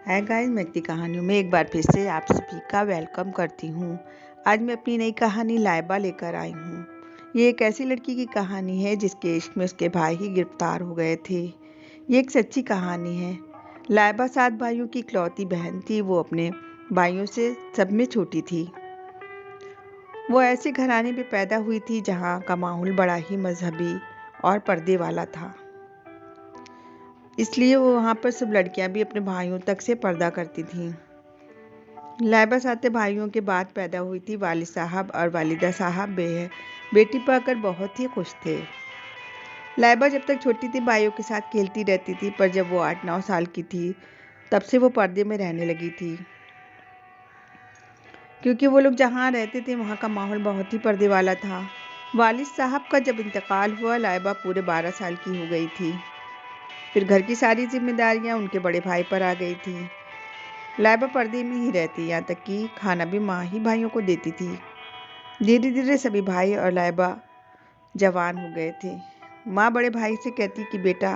Hi guys, मैं की कहानियों में एक बार फिर से आप सभी का वेलकम करती हूँ। आज मैं अपनी नई कहानी लाइबा लेकर आई हूँ। ये एक ऐसी लड़की की कहानी है जिसके इश्क में उसके भाई ही गिरफ्तार हो गए थे। ये एक सच्ची कहानी है। लाइबा 7 भाइयों की इकलौती बहन थी। वो अपने भाइयों से सब में छोटी थी। वो ऐसे घराने में पैदा हुई थी जहाँ का माहौल बड़ा ही मजहबी और पर्दे वाला था। इसलिए वो वहाँ पर सब लड़कियाँ भी अपने भाइयों तक से पर्दा करती थीं। लाइबा 7 भाइयों के बाद पैदा हुई थी। वालिद साहब और वालिदा साहब बेटी पाकर बहुत ही खुश थे। लाइबा जब तक छोटी थी भाइयों के साथ खेलती रहती थी, पर जब वो 8-9 साल की थी तब से वो पर्दे में रहने लगी थी, क्योंकि वो लोग जहाँ रहते थे वहाँ का माहौल बहुत ही पर्दे वाला था। वालिद साहब का जब इंतकाल हुआ, लाइबा पूरे 12 साल की हो गई थी। फिर घर की सारी जिम्मेदारियाँ उनके बड़े भाई पर आ गई थी। लाइबा पर्दे में ही रहती, यहाँ तक कि खाना भी माँ ही भाइयों को देती थी। धीरे धीरे सभी भाई और लाइबा जवान हो गए थे। माँ बड़े भाई से कहती कि बेटा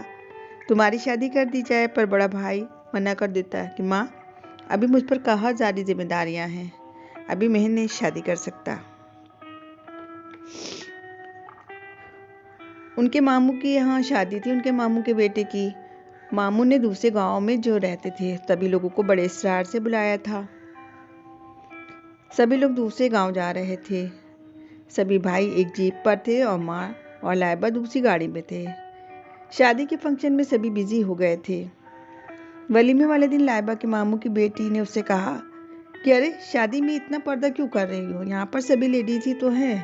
तुम्हारी शादी कर दी जाए, पर बड़ा भाई मना कर देता है कि माँ अभी मुझ पर कहाँ सारी जिम्मेदारियाँ हैं, अभी मैं नहीं शादी कर सकता। उनके मामू की यहाँ शादी थी, उनके मामू के बेटे की। मामू ने दूसरे गांव में जो रहते थे सभी लोगों को बड़े इसरार से बुलाया था। सभी लोग दूसरे गांव जा रहे थे। सभी भाई एक जीप पर थे और माँ और लाइबा दूसरी गाड़ी में थे। शादी के फंक्शन में सभी बिजी हो गए थे। वलीमे वाले दिन लाइबा के मामू की बेटी ने उससे कहा कि अरे शादी में इतना पर्दा क्यों कर रही हो, यहाँ पर सभी लेडीज ही तो हैं,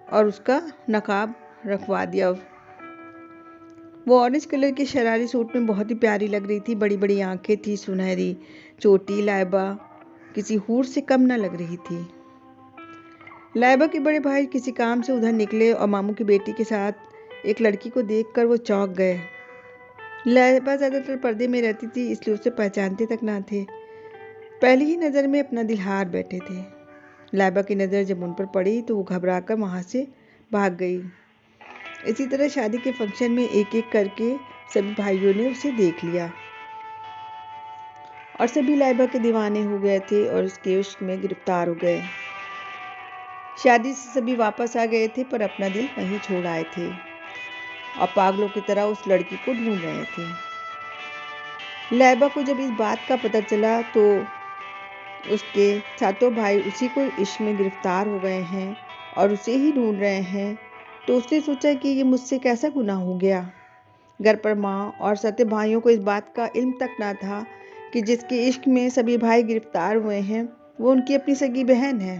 और उसका नकाब रखवा दिया। वो ऑरेंज कलर के शरारी सूट में बहुत ही प्यारी लग रही थी। बड़ी बड़ी आंखें थी, सुनहरी चोटी। लाइबा किसी हूर से कम न लग रही थी। लाइबा के बड़े भाई किसी काम से उधर निकले और मामू की बेटी के साथ एक लड़की को देखकर वो चौंक गए। लाइबा ज़्यादातर पर्दे में रहती थी, इसलिए उसे पहचानते तक ना थे। पहली ही नज़र में अपना दिल हार बैठे थे। लाइबा की नज़र जब उन पर पड़ी तो वो घबराकर वहाँ से भाग गई। इसी तरह शादी के फंक्शन में एक एक करके सभी भाइयों ने उसे देख लिया और सभी लाइबा के दीवाने हो गए थे और उसके इश्क में गिरफ्तार हो गए। शादी से सभी वापस आ गए थे, पर अपना दिल वहीं छोड़ आए थे और पागलों की तरह उस लड़की को ढूंढ रहे थे। लाइबा को जब इस बात का पता चला तो उसके 7 भाई उसी को इश्क में गिरफ्तार हो गए हैं और उसे ही ढूंढ रहे हैं, तो उसने सोचा कि ये मुझसे कैसा गुनाह हो गया। घर पर माँ और 7 भाइयों को इस बात का इल्म तक ना था कि जिसके इश्क में सभी भाई गिरफ्तार हुए हैं वो उनकी अपनी सगी बहन है।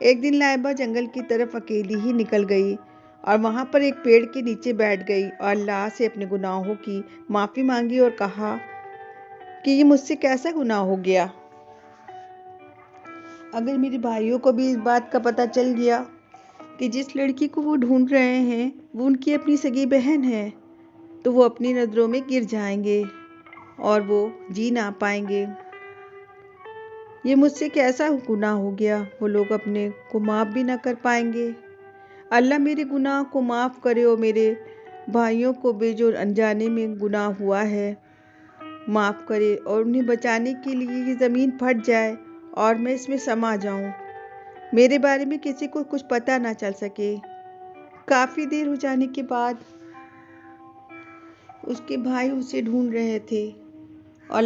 एक दिन लाइबा जंगल की तरफ अकेली ही निकल गई और वहाँ पर एक पेड़ के नीचे बैठ गई और अल्लाह से अपने गुनाहों की माफ़ी मांगी और कहा कि ये मुझसे कैसा गुनाह हो गया। अगर मेरे भाइयों को भी इस बात का पता चल गया कि जिस लड़की को वो ढूंढ रहे हैं वो उनकी अपनी सगी बहन है, तो वो अपनी नज़रों में गिर जाएंगे और वो जी ना पाएंगे। ये मुझसे कैसा गुनाह हो गया, वो लोग अपने को माफ़ भी ना कर पाएंगे। अल्लाह मेरे गुनाह को माफ़ करे और मेरे भाइयों को भी जो अनजाने में गुनाह हुआ है माफ़ करे, और उन्हें बचाने के लिए ये ज़मीन फट जाए और मैं इसमें समा जाऊं। मेरे बारे में किसी को कुछ पता ना चल सके। काफ़ी देर हो जाने के बाद उसके भाई उसे ढूंढ रहे थे और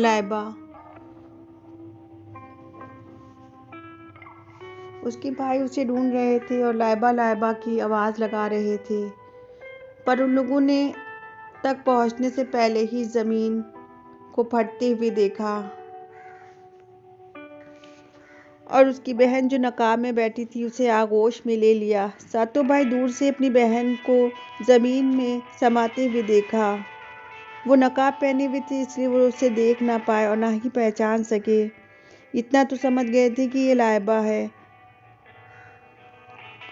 लाइबा लाइबा की आवाज़ लगा रहे थे, पर उन लोगों ने तक पहुंचने से पहले ही ज़मीन को फटते हुए देखा और उसकी बहन जो नकाब में बैठी थी उसे आगोश में ले लिया। 7 भाई दूर से अपनी बहन को ज़मीन में समाते हुए देखा। वो नकाब पहने हुए थे, इसलिए वो उसे देख ना पाए और ना ही पहचान सके। इतना तो समझ गए थे कि ये लाइबा है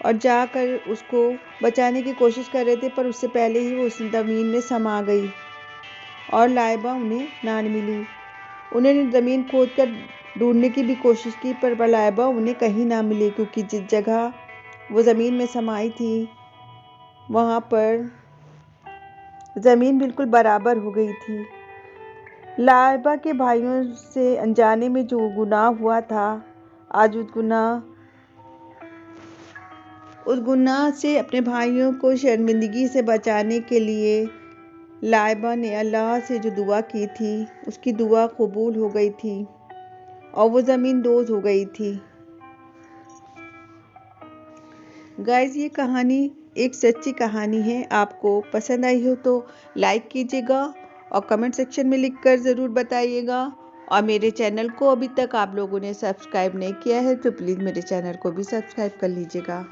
और जाकर उसको बचाने की कोशिश कर रहे थे, पर उससे पहले ही वो उस ज़मीन में समा गई और लाइबा उन्हें ना मिली। उन्होंने ज़मीन खोदकर ढूंढने की भी कोशिश की, पर लाइबा उन्हें कहीं ना मिली, क्योंकि जिस जगह वो ज़मीन में समाई थी वहाँ पर ज़मीन बिल्कुल बराबर हो गई थी। लाइबा के भाइयों से अनजाने में जो गुनाह हुआ था, आज उस गुनाह से अपने भाइयों को शर्मिंदगी से बचाने के लिए लाइबा ने अल्लाह से जो दुआ की थी, उसकी दुआ कबूल हो गई थी और वो ज़मीन दोज़ हो गई थी। गाइस, ये कहानी एक सच्ची कहानी है। आपको पसंद आई हो तो लाइक कीजिएगा और कमेंट सेक्शन में लिखकर ज़रूर बताइएगा। और मेरे चैनल को अभी तक आप लोगों ने सब्सक्राइब नहीं किया है तो प्लीज़ मेरे चैनल को भी सब्सक्राइब कर लीजिएगा।